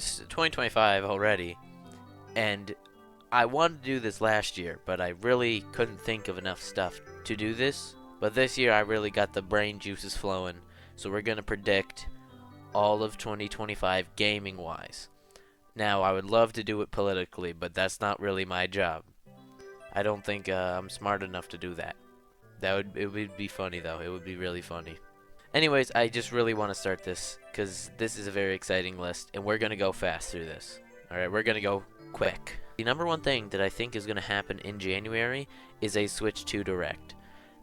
it's 2025 already, and I wanted to do this last year, but I really couldn't think of enough stuff to do this. But this year I really got the brain juices flowing, so we're gonna predict all of 2025 gaming wise. Now, I would love to do it politically, but that's not really my job. I don't think I'm smart enough to do that. It would be funny though. It would be really funny. Anyways, I just really want to start this because this is a very exciting list, and we're gonna go fast through this. All right, we're gonna go quick. The number one thing that I think is gonna happen in January is a Switch 2 Direct.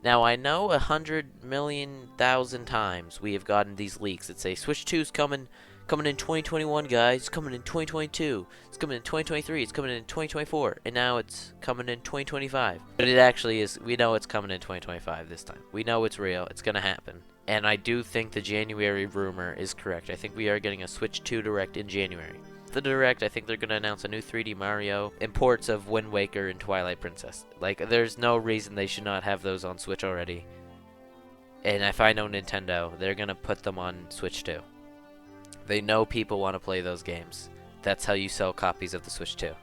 Now, I know 100,000,000 times we have gotten these leaks that say Switch 2's coming in 2021, guys. It's coming in 2022. It's coming in 2023. It's coming in 2024. And now it's coming in 2025. But it actually is. We know it's coming in 2025 this time. We know it's real. It's going to happen. And I do think the January rumor is correct. I think we are getting a Switch 2 Direct in January. The Direct, I think they're going to announce a new 3D Mario and ports of Wind Waker and Twilight Princess. Like, there's no reason they should not have those on Switch already. And if I know Nintendo, they're going to put them on Switch 2. They know people want to play those games. That's how you sell copies of the Switch 2.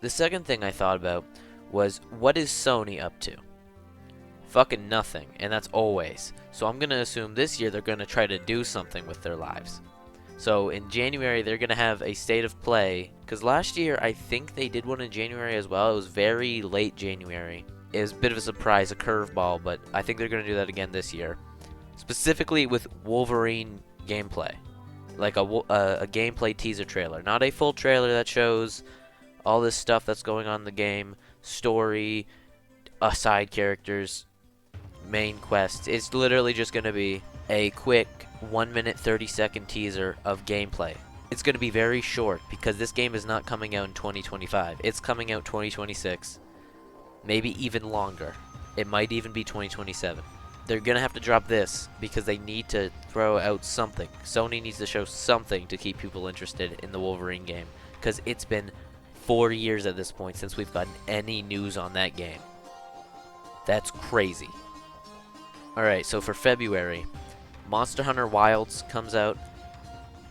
The second thing I thought about was, what is Sony up to? Fucking nothing, and that's always. So I'm going to assume this year they're going to try to do something with their lives. So in January, they're going to have a State of Play. Because last year, I think they did one in January as well. It was very late January. It was a bit of a surprise, a curveball, but I think they're going to do that again this year. Specifically with Wolverine gameplay. Like a gameplay teaser trailer. Not a full trailer that shows all this stuff that's going on in the game. Story, side characters, main quests. It's literally just going to be a quick 1 minute 30-second teaser of gameplay. It's going to be very short because this game is not coming out in 2025. It's coming out 2026. Maybe even longer. It might even be 2027. They're going to have to drop this because they need to throw out something. Sony needs to show something to keep people interested in the Wolverine game. Because it's been 4 years at this point since we've gotten any news on that game. That's crazy. Alright, so for February, Monster Hunter Wilds comes out.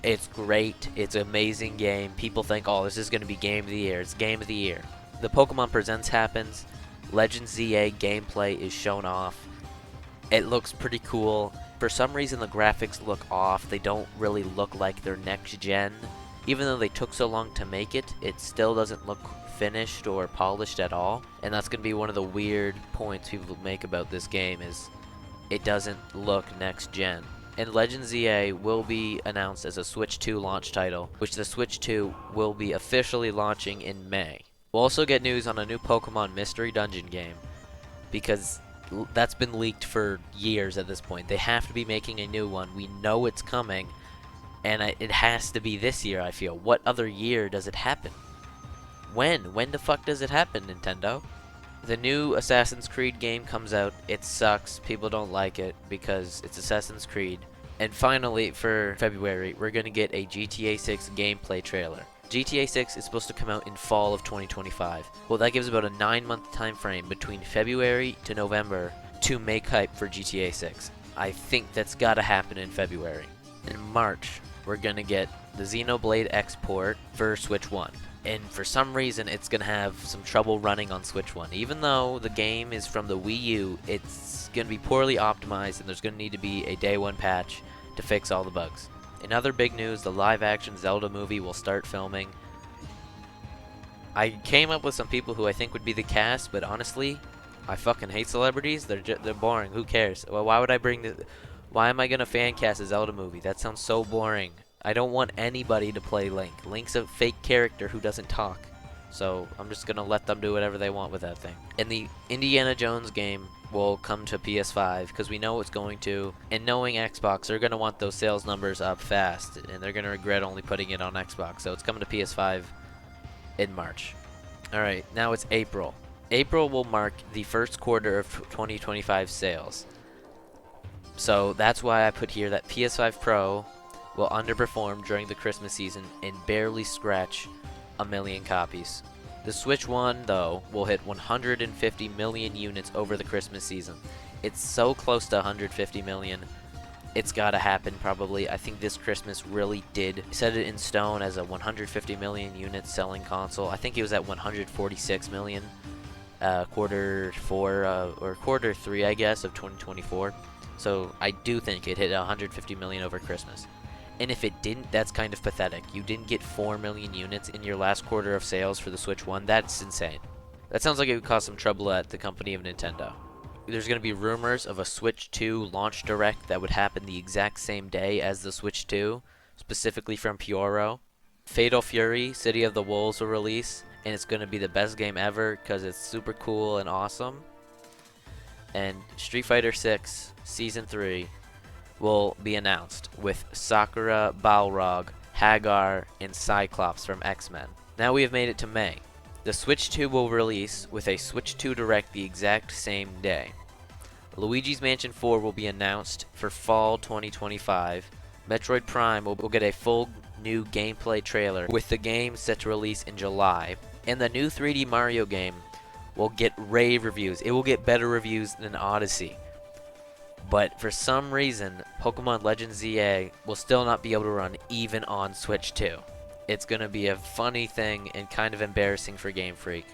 It's great. It's an amazing game. People think, oh, this is going to be Game of the Year. It's Game of the Year. The Pokemon Presents happens. Legends ZA gameplay is shown off. It looks pretty cool. For some reason, the graphics look off. They don't really look like they're next gen. Even though they took so long to make it, it still doesn't look finished or polished at all. And that's going to be one of the weird points people make about this game is it doesn't look next gen. And Legends ZA will be announced as a Switch 2 launch title, which the Switch 2 will be officially launching in May. We'll also get news on a new Pokemon Mystery Dungeon game, because that's been leaked for years at this point. They have to be making a new one. We know it's coming, and it has to be this year, I feel. What other year does it happen? When? When the fuck does it happen, Nintendo? The new Assassin's Creed game comes out. It sucks. People don't like it because it's Assassin's Creed. And finally, for February, we're going to get a GTA 6 gameplay trailer. GTA 6 is supposed to come out in fall of 2025. Well, that gives about a 9-month time frame between February to November to make hype for GTA 6. I think that's got to happen in February. In March, we're going to get the Xenoblade X port for Switch 1. And for some reason, it's going to have some trouble running on Switch 1. Even though the game is from the Wii U, it's going to be poorly optimized, and there's going to need to be a day one patch to fix all the bugs. In other big news, the live-action Zelda movie will start filming. I came up with some people who I think would be the cast, but honestly, I fucking hate celebrities. They're boring. Who cares? Well, why would I bring the... Why am I going to fan cast a Zelda movie? That sounds so boring. I don't want anybody to play Link. Link's a fake character who doesn't talk. So I'm just going to let them do whatever they want with that thing. And the Indiana Jones game will come to PS5 because we know it's going to. And knowing Xbox, they're going to want those sales numbers up fast. And they're going to regret only putting it on Xbox. So it's coming to PS5 in March. Alright, now it's April. April will mark the first quarter of 2025 sales. So that's why I put here that PS5 Pro will underperform during the Christmas season and barely scratch 1 million copies. The Switch 1, though, will hit 150 million units over the Christmas season. It's so close to 150 million. It's gotta happen probably. I think this Christmas really did set it in stone as a 150 million unit selling console. I think it was at 146 million quarter 4 or quarter 3, I guess, of 2024. So I do think it hit 150 million over Christmas. And if it didn't, that's kind of pathetic. You didn't get 4 million units in your last quarter of sales for the Switch 1. That's insane. That sounds like it would cause some trouble at the company of Nintendo. There's going to be rumors of a Switch 2 launch direct that would happen the exact same day as the Switch 2, specifically from Puoro. Fatal Fury, City of the Wolves will release, and it's going to be the best game ever because it's super cool and awesome. And Street Fighter 6 Season 3 will be announced with Sakura, Balrog, Hagar, and Cyclops from X-Men. Now we have made it to May. The Switch 2 will release with a Switch 2 Direct the exact same day. Luigi's Mansion 4 will be announced for fall 2025. Metroid Prime will get a full new gameplay trailer with the game set to release in July. And the new 3D Mario game will get rave reviews. It will get better reviews than Odyssey. But for some reason, Pokemon Legends ZA will still not be able to run even on Switch 2. It's going to be a funny thing and kind of embarrassing for Game Freak.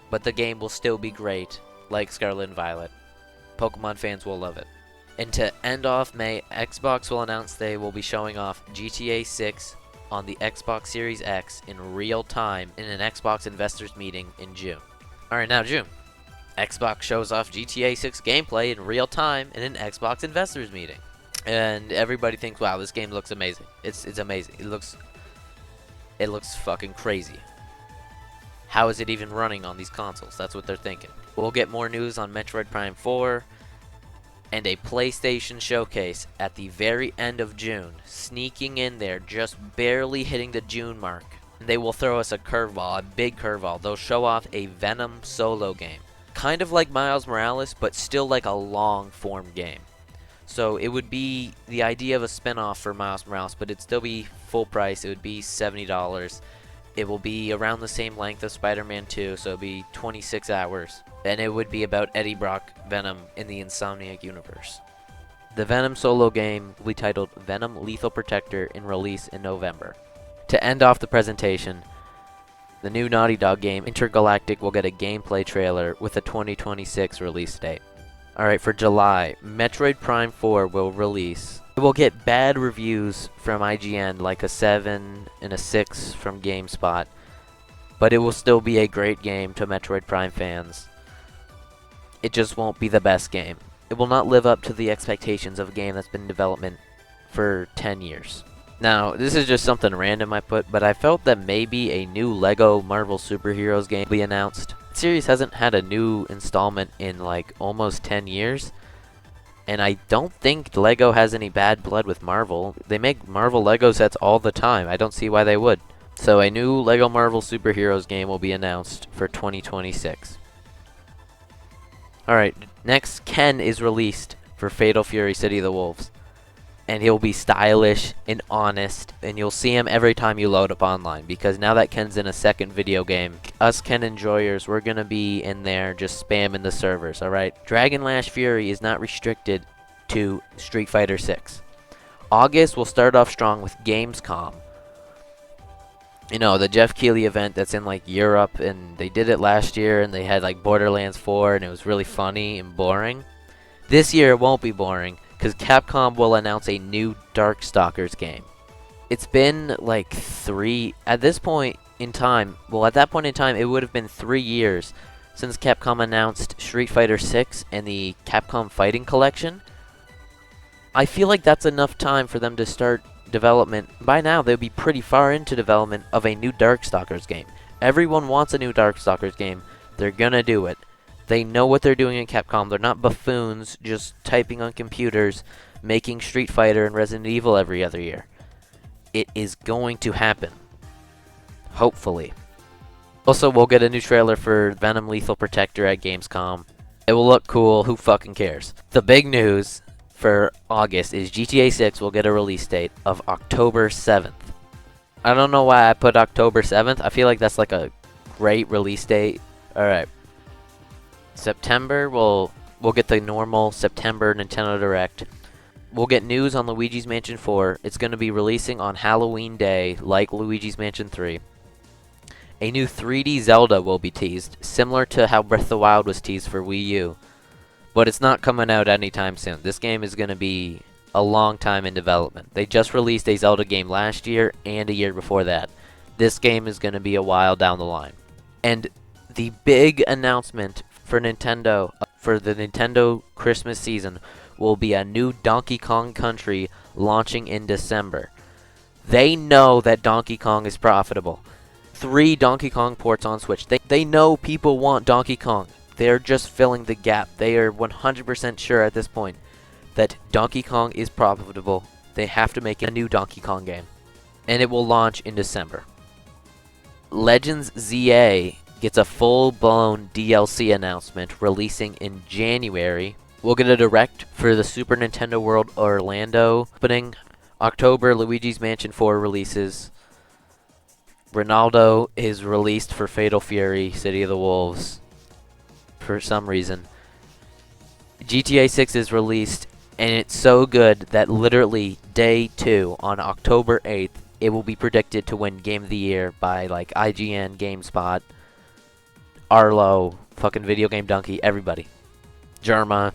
But the game will still be great, like Scarlet and Violet. Pokemon fans will love it. And to end off May, Xbox will announce they will be showing off GTA 6 on the Xbox Series X in real time in an Xbox investors meeting in June. Alright, now June. Xbox shows off GTA 6 gameplay in real time in an Xbox investors meeting. And everybody thinks, wow, this game looks amazing. It's amazing. It looks fucking crazy. How is it even running on these consoles? That's what they're thinking. We'll get more news on Metroid Prime 4 and a PlayStation showcase at the very end of June, sneaking in there, just barely hitting the June mark. They will throw us a curveball, a big curveball. They'll show off a Venom solo game. Kind of like Miles Morales, but still like a long-form game. So it would be the idea of a spin-off for Miles Morales, but it'd still be full price. It would be $70. It will be around the same length of Spider-Man 2, so it'd be 26 hours. And it would be about Eddie Brock Venom in the Insomniac universe. The Venom solo game will be titled Venom Lethal Protector and release in November. To end off the presentation, the new Naughty Dog game, Intergalactic, will get a gameplay trailer with a 2026 release date. Alright, for July, Metroid Prime 4 will release. It will get bad reviews from IGN, like a 7 and a 6 from GameSpot, but it will still be a great game to Metroid Prime fans. It just won't be the best game. It will not live up to the expectations of a game that's been in development for 10 years. Now, this is just something random I put, but I felt that maybe a new LEGO Marvel Superheroes game will be announced. The series hasn't had a new installment in like almost 10 years, and I don't think LEGO has any bad blood with Marvel. They make Marvel LEGO sets all the time. I don't see why they would. So a new LEGO Marvel Superheroes game will be announced for 2026. Alright, next, Ken is released for Fatal Fury City of the Wolves. And he'll be stylish and honest, and you'll see him every time you load up online, because now that Ken's in a second video game, us Ken enjoyers, we're gonna be in there just spamming the servers, alright? Dragon Lash Fury is not restricted to Street Fighter 6. August will start off strong with Gamescom. You know, the Jeff Keighley event that's in like Europe, and they did it last year, and they had like Borderlands 4, and it was really funny and boring. This year it won't be boring, because Capcom will announce a new Darkstalkers game. It's been like at that point in time, it would have been 3 years since Capcom announced Street Fighter 6 and the Capcom Fighting Collection. I feel like that's enough time for them to start development. By now, they'll be pretty far into development of a new Darkstalkers game. Everyone wants a new Darkstalkers game. They're gonna do it. They know what they're doing in Capcom. They're not buffoons just typing on computers, making Street Fighter and Resident Evil every other year. It is going to happen. Hopefully. Also, we'll get a new trailer for Venom Lethal Protector at Gamescom. It will look cool. Who fucking cares? The big news for August is GTA 6 will get a release date of October 7th. I don't know why I put October 7th. I feel like that's like a great release date. Alright. September, we'll get the normal September Nintendo Direct. We'll get news on Luigi's Mansion 4. It's going to be releasing on Halloween Day, like Luigi's Mansion 3. A new 3D Zelda will be teased, similar to how Breath of the Wild was teased for Wii U. But it's not coming out anytime soon. This game is going to be a long time in development. They just released a Zelda game last year and a year before that. This game is going to be a while down the line. And the big announcement for Nintendo for the Nintendo Christmas season will be a new Donkey Kong Country launching in December. They know that Donkey Kong is profitable. 3 Donkey Kong ports on Switch. They know people want Donkey Kong. They're just filling the gap. They are 100% sure at this point that Donkey Kong is profitable. They have to make a new Donkey Kong game. And it will launch in December. Legends ZA gets a full-blown DLC announcement releasing in January. We'll get a direct for the Super Nintendo World Orlando opening. October, Luigi's Mansion 4 releases. Ronaldo is released for Fatal Fury, City of the Wolves, for some reason. GTA 6 is released, and it's so good that literally day 2, on October 8th, it will be predicted to win Game of the Year by like IGN, GameSpot, Arlo, fucking Video Game Donkey, everybody. Germa.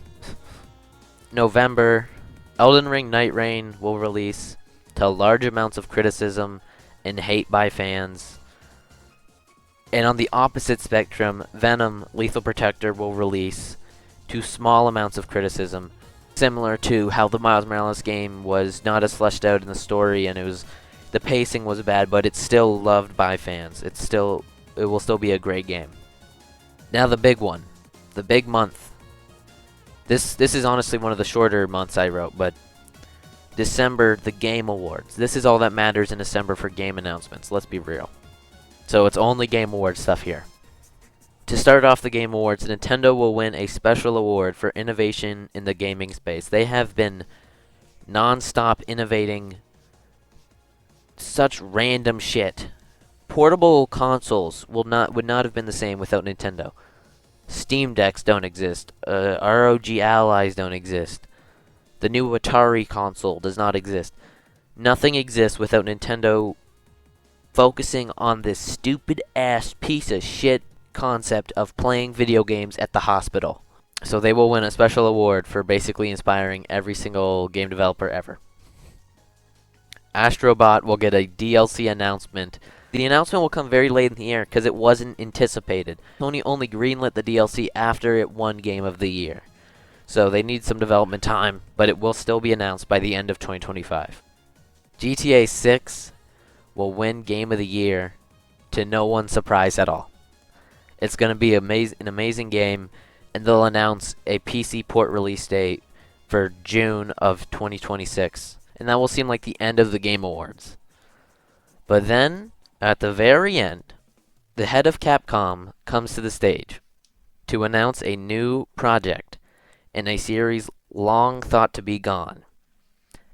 November, Elden Ring Night Rain will release to large amounts of criticism and hate by fans. And on the opposite spectrum, Venom Lethal Protector will release to small amounts of criticism, similar to how the Miles Morales game was not as fleshed out in the story, and the pacing was bad, but it's still loved by fans. It will still be a great game. Now the big one, the big month. This is honestly one of the shorter months I wrote, but December, the Game Awards. This is all that matters in December for game announcements, let's be real. So it's only Game Awards stuff here. To start off the Game Awards, Nintendo will win a special award for innovation in the gaming space. They have been non-stop innovating such random shit. Portable consoles would not have been the same without Nintendo. Steam Decks don't exist. ROG Allies don't exist. The new Atari console does not exist. Nothing exists without Nintendo focusing on this stupid-ass piece of shit concept of playing video games at the hospital. So they will win a special award for basically inspiring every single game developer ever. Astrobot will get a DLC announcement. The announcement will come very late in the year because it wasn't anticipated. Sony only greenlit the DLC after it won Game of the Year. So they need some development time, but it will still be announced by the end of 2025. GTA 6 will win Game of the Year to no one's surprise at all. It's going to be an amazing game, and they'll announce a PC port release date for June of 2026. And that will seem like the end of the Game Awards. But then, at the very end, the head of Capcom comes to the stage to announce a new project in a series long thought to be gone.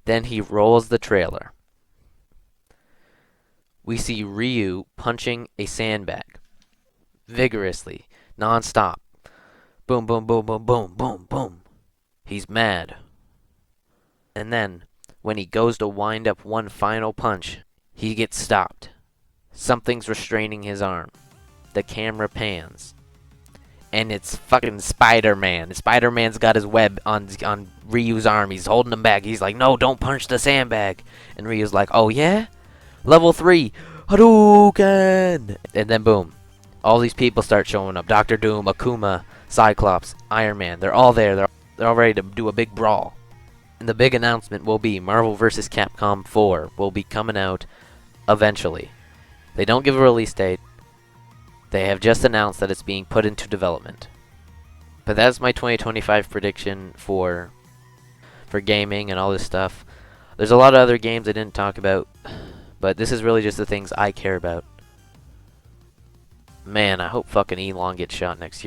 Then he rolls the trailer. We see Ryu punching a sandbag vigorously, non-stop. Boom, boom, boom, boom, boom, boom, boom. He's mad. And then, when he goes to wind up one final punch, he gets stopped. Something's restraining his arm. The camera pans. And it's fucking Spider-Man. Spider-Man's got his web on Ryu's arm. He's holding him back. He's like, no, don't punch the sandbag. And Ryu's like, oh yeah? Level 3. Hadouken! And then boom. All these people start showing up. Dr. Doom, Akuma, Cyclops, Iron Man. They're all there. They're all ready to do a big brawl. And the big announcement will be Marvel vs. Capcom 4 will be coming out eventually. They don't give a release date. They have just announced that it's being put into development. But that's my 2025 prediction for gaming and all this stuff. There's a lot of other games I didn't talk about, but this is really just the things I care about. Man, I hope fucking Elon gets shot next year.